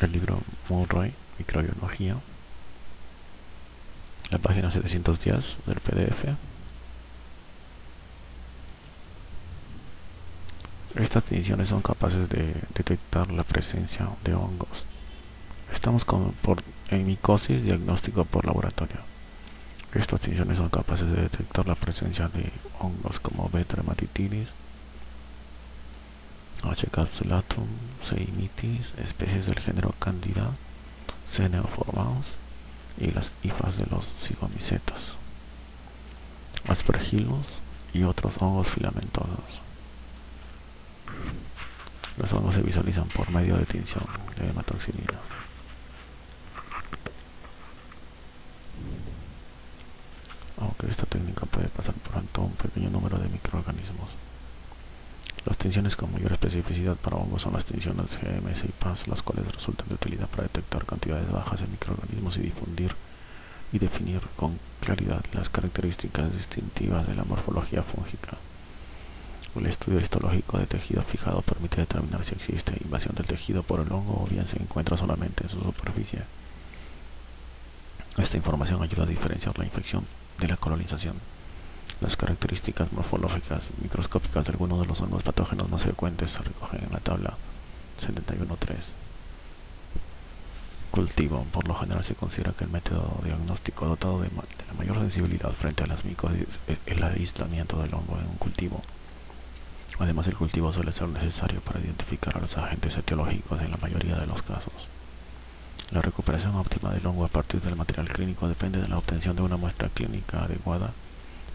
el libro Murray, Microbiología, la página 710 del PDF. Estas tinciones son capaces de detectar la presencia de hongos. Estamos en micosis diagnóstico por laboratorio. Estas tinciones son capaces de detectar la presencia de hongos como beta dermatitis, H. capsulatum, C. imitis, especies del género Candida, C. neoformans y las hifas de los cigomicetas, Aspergillus y otros hongos filamentosos. Los hongos se visualizan por medio de tinción de hematoxilinas. Aunque esta técnica puede pasar por alto un pequeño número de microorganismos. Las tinciones con mayor especificidad para hongos son las tinciones GMS y PAS, las cuales resultan de utilidad para detectar cantidades bajas de microorganismos y definir con claridad las características distintivas de la morfología fúngica. El estudio histológico de tejido fijado permite determinar si existe invasión del tejido por el hongo o bien se encuentra solamente en su superficie. Esta información ayuda a diferenciar la infección de la colonización. Las características morfológicas microscópicas de algunos de los hongos patógenos más frecuentes se recogen en la tabla 71.3. Cultivo. Por lo general se considera que el método diagnóstico dotado de la mayor sensibilidad frente a las micosis es el aislamiento del hongo en un cultivo. Además, el cultivo suele ser necesario para identificar a los agentes etiológicos en la mayoría de los casos. La recuperación óptima del hongo a partir del material clínico depende de la obtención de una muestra clínica adecuada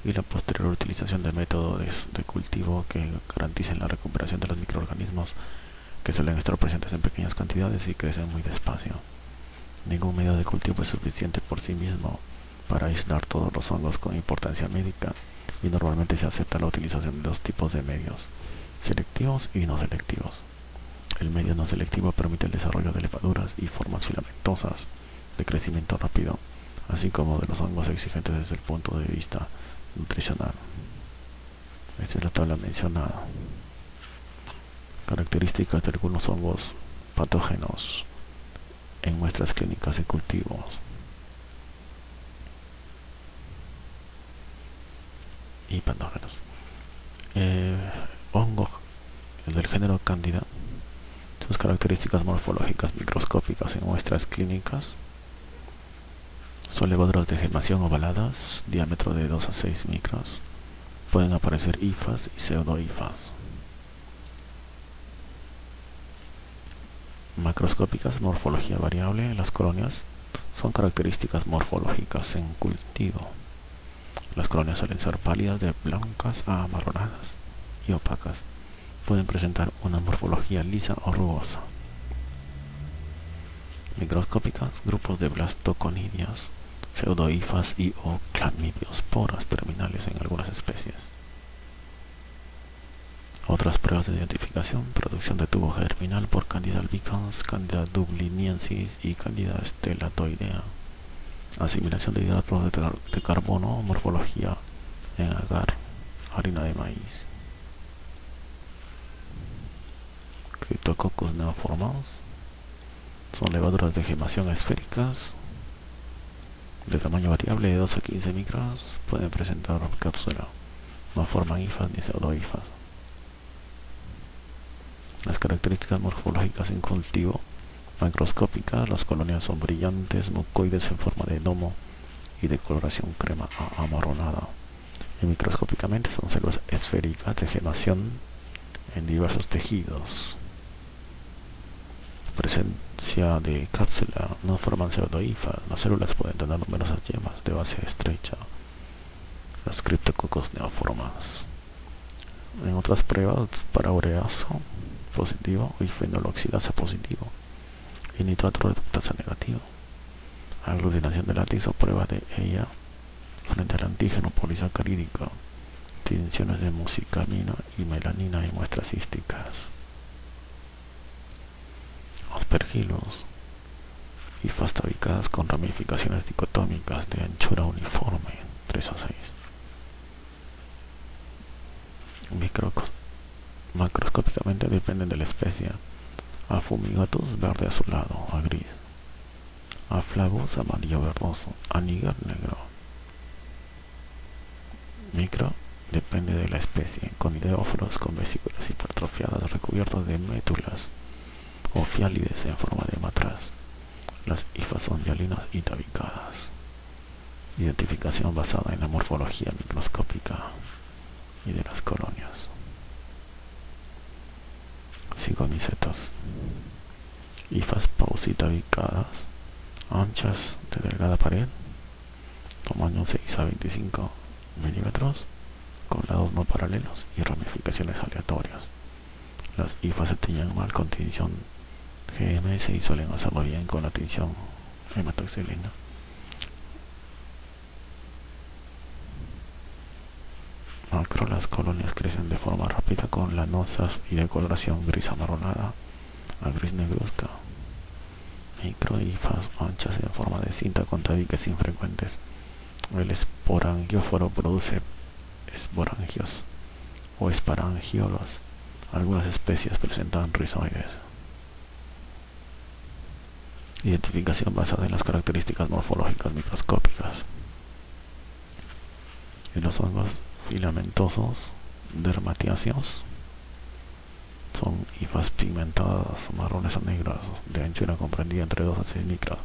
y la posterior utilización de métodos de cultivo que garanticen la recuperación de los microorganismos que suelen estar presentes en pequeñas cantidades y crecen muy despacio. Ningún medio de cultivo es suficiente por sí mismo para aislar todos los hongos con importancia médica y normalmente se acepta la utilización de dos tipos de medios, selectivos y no selectivos. El medio no selectivo permite el desarrollo de levaduras y formas filamentosas de crecimiento rápido, así como de los hongos exigentes desde el punto de vista nutricional. Esta es la tabla mencionada. Características de algunos hongos patógenos en muestras clínicas de cultivos. Y patógenos. Hongos del género Candida. Sus características morfológicas microscópicas en muestras clínicas son levaduras de gemación ovaladas, diámetro de 2 a 6 micros. Pueden aparecer hifas y pseudohifas. Macroscópicas, morfología variable. Las colonias son características morfológicas en cultivo. Las colonias suelen ser pálidas, de blancas a amarronadas y opacas. Pueden presentar una morfología lisa o rugosa. Microscópicas, grupos de blastoconidias, pseudohifas y o clamidiosporas terminales en algunas especies. Otras pruebas de identificación: producción de tubo germinal por Candida albicans, Candida dubliniensis y Candida stellatoidea. Asimilación de hidratos de carbono, morfología en agar, harina de maíz. Cryptococcus neoformans son levaduras de gemación esféricas de tamaño variable de 2 a 15 micros. Pueden presentar cápsula, no forman hifas ni pseudohifas. Las características morfológicas en cultivo: macroscópicas, las colonias son brillantes, mucoides en forma de domo y de coloración crema amarronada. Y microscópicamente son células esféricas de gemación en diversos tejidos. Presencia de cápsula, no forman pseudohifas. Las células pueden tener numerosas yemas de base estrecha. Las Cryptococcus neoformans. En otras pruebas, para ureazo positivo y fenoloxidasa positivo y nitrato reductasa negativo. Aglutinación de látex o pruebas de ella frente al antígeno polisacarídico. Tinciones de muscicamina y melanina en muestras císticas. Aspergillus, hifas tabicadas con ramificaciones dicotómicas de anchura uniforme, 3 a 6. Macroscópicamente dependen de la especie. Afumigatus verde azulado a gris, Aflavus amarillo verdoso, a níger negro. Micro depende de la especie, conideóforos con vesículas hipertrofiadas recubiertas de métulas o fiálides en forma de matraz. Las hifas son hialinas y tabicadas. Identificación basada en la morfología microscópica y de las colonias. Cigonicetas. Hifas pausitabicadas, anchas de delgada pared, tamaño 6 a 25 milímetros, con lados no paralelos y ramificaciones aleatorias. Las hifas se tiñen mal con tinción GMS y suelen hacerlo bien con la tinción hematoxilina. Macro, las colonias crecen de forma rápida con lanosas y de coloración gris amarronada a gris negruzca. Micro, hifas anchas en forma de cinta con tabiques infrecuentes. El esporangióforo produce esporangios o esporangiolos. Algunas especies presentan rizoides. Identificación basada en las características morfológicas microscópicas. En los hongos filamentosos dermatiáceos son hifas pigmentadas, marrones a negras, de anchura comprendida entre 2 a 6 micras.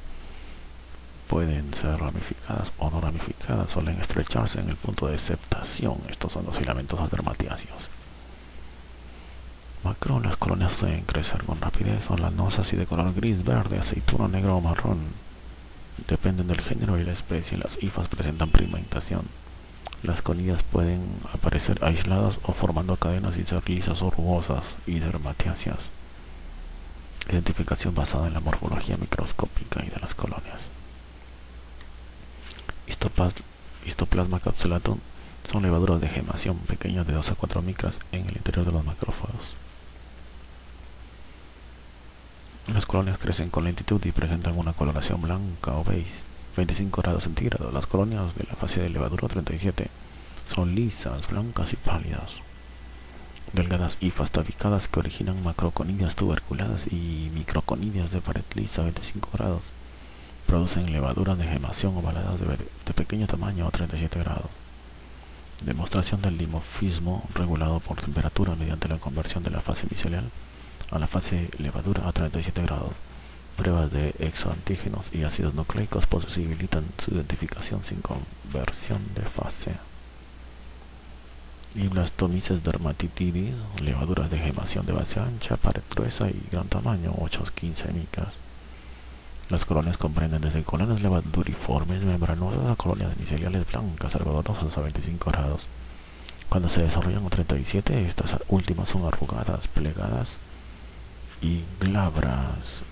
Pueden ser ramificadas o no ramificadas, suelen estrecharse en el punto de septación. Estos son los filamentosos dermatiáceos. Macro, las colonias suelen crecer con rapidez, son lanosas y de color gris, verde, aceituno, negro o marrón. Dependen del género y la especie. Las hifas presentan pigmentación. Las conidias pueden aparecer aisladas o formando cadenas y ser lisas o rugosas y dermatiáceas. Identificación basada en la morfología microscópica y de las colonias. Histoplasma capsulatum son levaduras de gemación pequeñas de 2 a 4 micras en el interior de los macrófagos. Las colonias crecen con lentitud y presentan una coloración blanca o beige, 25 grados centígrados. Las colonias de la fase de levadura 37 son lisas, blancas y pálidas. Delgadas hifas tabicadas que originan macroconidias tuberculadas y microconidias de pared lisa 25 grados. Producen levaduras de gemación ovaladas de pequeño tamaño a 37 grados. Demostración del dimorfismo regulado por temperatura mediante la conversión de la fase micelial a la fase levadura a 37 grados. Pruebas de exoantígenos y ácidos nucleicos posibilitan su identificación sin conversión de fase. Y Blastomyces dermatitidis, levaduras de gemación de base ancha, pared gruesa y gran tamaño, 8 a 15 micras. Las colonias comprenden desde colonias levaduriformes membranosas a colonias miceliales blancas algodonosas a 25 grados. Cuando se desarrollan a 37, estas últimas son arrugadas, plegadas y glabras.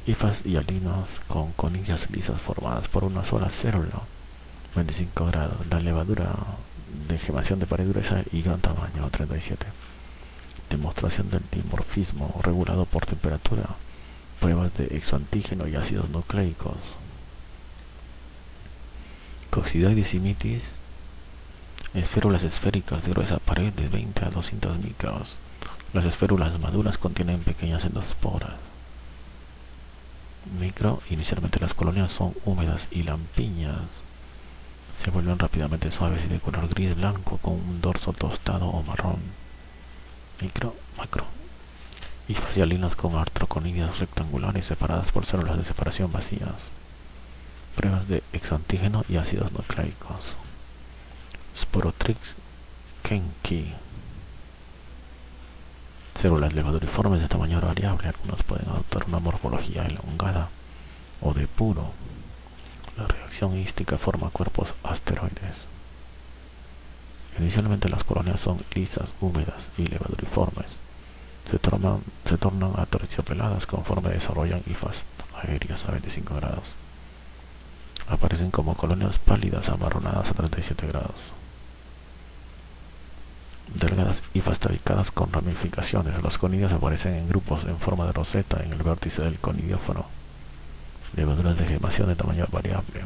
Hifas hialinas con conidias lisas formadas por una sola célula, 25 grados. La levadura de gemación de pared gruesa y gran tamaño, 37. Demostración del dimorfismo regulado por temperatura. Pruebas de exoantígeno y ácidos nucleicos. Coccidioides imitis, esférulas esféricas de gruesa pared de 20 a 200 micros. Las esférulas maduras contienen pequeñas endosporas. Micro, inicialmente las colonias son húmedas y lampiñas. Se vuelven rápidamente suaves y de color gris blanco con un dorso tostado o marrón. Micro, macro. Hifas hialinas con artroconidias rectangulares separadas por células de separación vacías. Pruebas de exoantígeno y ácidos nucleicos. Sporotrix kenki. Células levaduriformes de tamaño variable, algunas pueden adoptar una morfología elongada o de puro. La reacción hística forma cuerpos asteroides. Inicialmente las colonias son lisas, húmedas y levaduriformes. Se tornan aterciopeladas conforme desarrollan hifas aéreas a 25 grados. Aparecen como colonias pálidas amarronadas a 37 grados. Delgadas hifas tabicadas con ramificaciones. Las conidias aparecen en grupos en forma de roseta en el vértice del conidióforo. Levaduras de gemación de tamaño variable.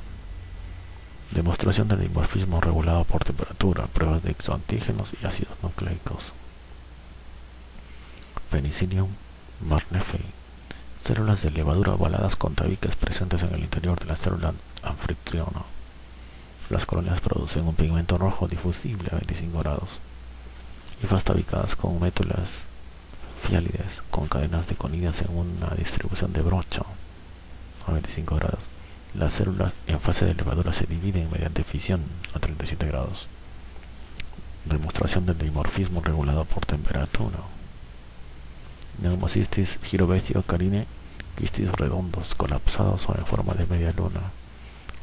Demostración del dimorfismo regulado por temperatura. Pruebas de exoantígenos y ácidos nucleicos. Penicillium Marneffey. Células de levadura ovaladas con tabiques presentes en el interior de la célula anfitriona. Las colonias producen un pigmento rojo difusible a 25 grados. Hifas tabicadas con métulas fiálides con cadenas de conidias en una distribución de brocha a 25 grados. Las células en fase de levadura se dividen mediante fisión a 37 grados. Demostración del dimorfismo regulado por temperatura. Pneumocystis girovesio carine, quistis redondos, colapsados o en forma de media luna.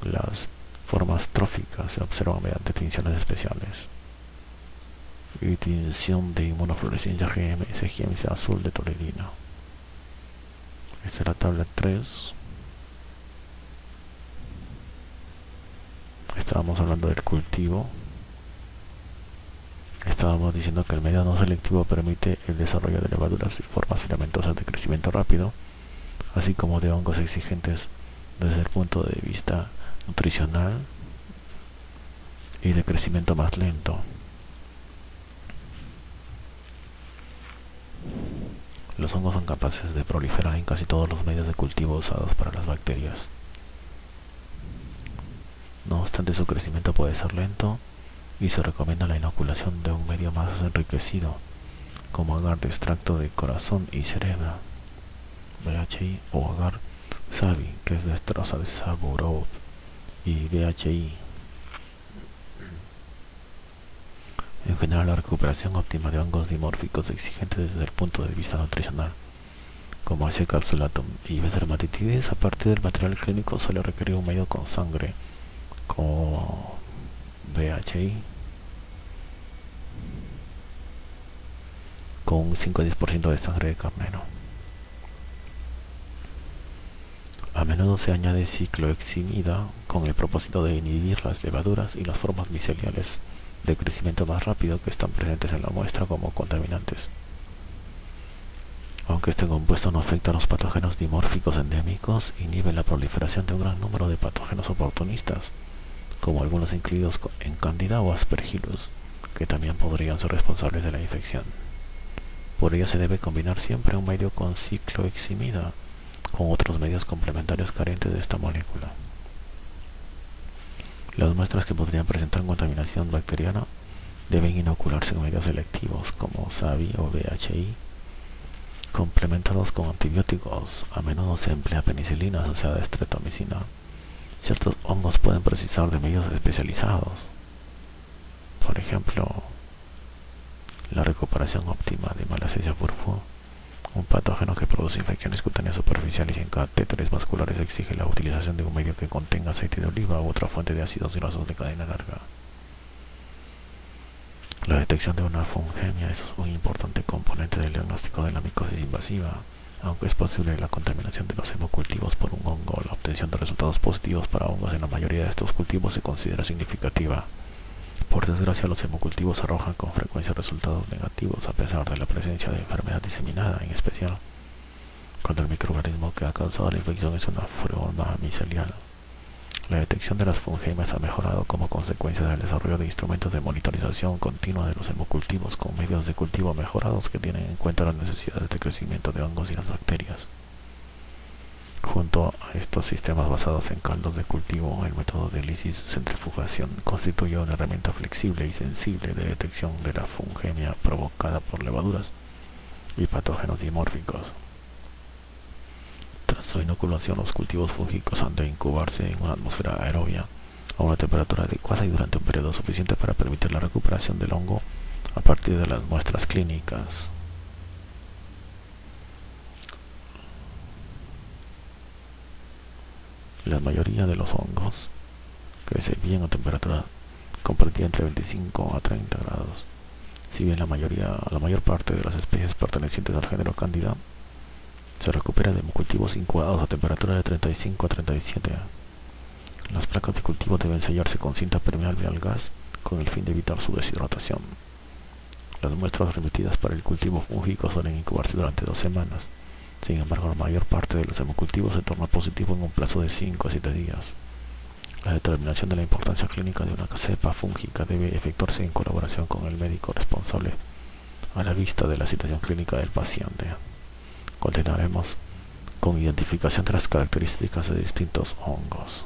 Las formas tróficas se observan mediante tinciones especiales. Y tinción de inmunofluorescencia GMS, GMS azul de toleraina. Esta es la tabla 3. Estábamos hablando del cultivo. Estábamos diciendo que el medio no selectivo permite el desarrollo de levaduras y formas filamentosas de crecimiento rápido, así como de hongos exigentes desde el punto de vista nutricional y de crecimiento más lento. Los hongos son capaces de proliferar en casi todos los medios de cultivo usados para las bacterias. No obstante, su crecimiento puede ser lento y se recomienda la inoculación de un medio más enriquecido, como agar de extracto de corazón y cerebro, BHI, o agar Savi, que es de estroza de Saburov, y BHI. En general, la recuperación óptima de hongos dimórficos exigentes desde el punto de vista nutricional, como H. capsulatum y B. dermatitidis, a partir del material clínico suele requerir un medio con sangre, como BHI, con un 5 a 10% de sangre de carnero. A menudo se añade cicloheximida con el propósito de inhibir las levaduras y las formas miceliales de crecimiento más rápido que están presentes en la muestra como contaminantes. Aunque este compuesto no afecta a los patógenos dimórficos endémicos, inhibe la proliferación de un gran número de patógenos oportunistas, como algunos incluidos en Candida o Aspergillus, que también podrían ser responsables de la infección. Por ello se debe combinar siempre un medio con cicloheximida con otros medios complementarios carentes de esta molécula. Las muestras que podrían presentar contaminación bacteriana deben inocularse en medios selectivos como SAVI o BHI, complementados con antibióticos. A menudo se emplea penicilina asociada a streptomicina. Ciertos hongos pueden precisar de medios especializados. Por ejemplo, la recuperación óptima de Malassezia furfur, un patógeno que produce infecciones cutáneas superficiales y en catéteres vasculares, exige la utilización de un medio que contenga aceite de oliva u otra fuente de ácidos grasos de cadena larga. La detección de una fungemia es un importante componente del diagnóstico de la micosis invasiva. Aunque es posible la contaminación de los hemocultivos por un hongo, la obtención de resultados positivos para hongos en la mayoría de estos cultivos se considera significativa. Por desgracia, los hemocultivos arrojan con frecuencia resultados negativos a pesar de la presencia de enfermedad diseminada, en especial cuando el microorganismo que ha causado la infección es una forma micelial. La detección de las fungemias ha mejorado como consecuencia del desarrollo de instrumentos de monitorización continua de los hemocultivos con medios de cultivo mejorados que tienen en cuenta las necesidades de crecimiento de hongos y las bacterias. Junto a estos sistemas basados en caldos de cultivo, el método de lisis-centrifugación constituye una herramienta flexible y sensible de detección de la fungemia provocada por levaduras y patógenos dimórficos. Tras su inoculación, los cultivos fúngicos han de incubarse en una atmósfera aerobia a una temperatura adecuada y durante un periodo suficiente para permitir la recuperación del hongo a partir de las muestras clínicas. La mayoría de los hongos crece bien a temperatura comprendida entre 25 a 30 grados. Si bien la mayor parte de las especies pertenecientes al género Candida se recupera de cultivos incubados a temperatura de 35 a 37. Las placas de cultivo deben sellarse con cinta permeable al gas con el fin de evitar su deshidratación. Las muestras remitidas para el cultivo fúngico suelen incubarse durante 2 semanas. Sin embargo, la mayor parte de los hemocultivos se torna positivo en un plazo de 5 a 7 días. La determinación de la importancia clínica de una cepa fúngica debe efectuarse en colaboración con el médico responsable a la vista de la situación clínica del paciente. Continuaremos con identificación de las características de distintos hongos.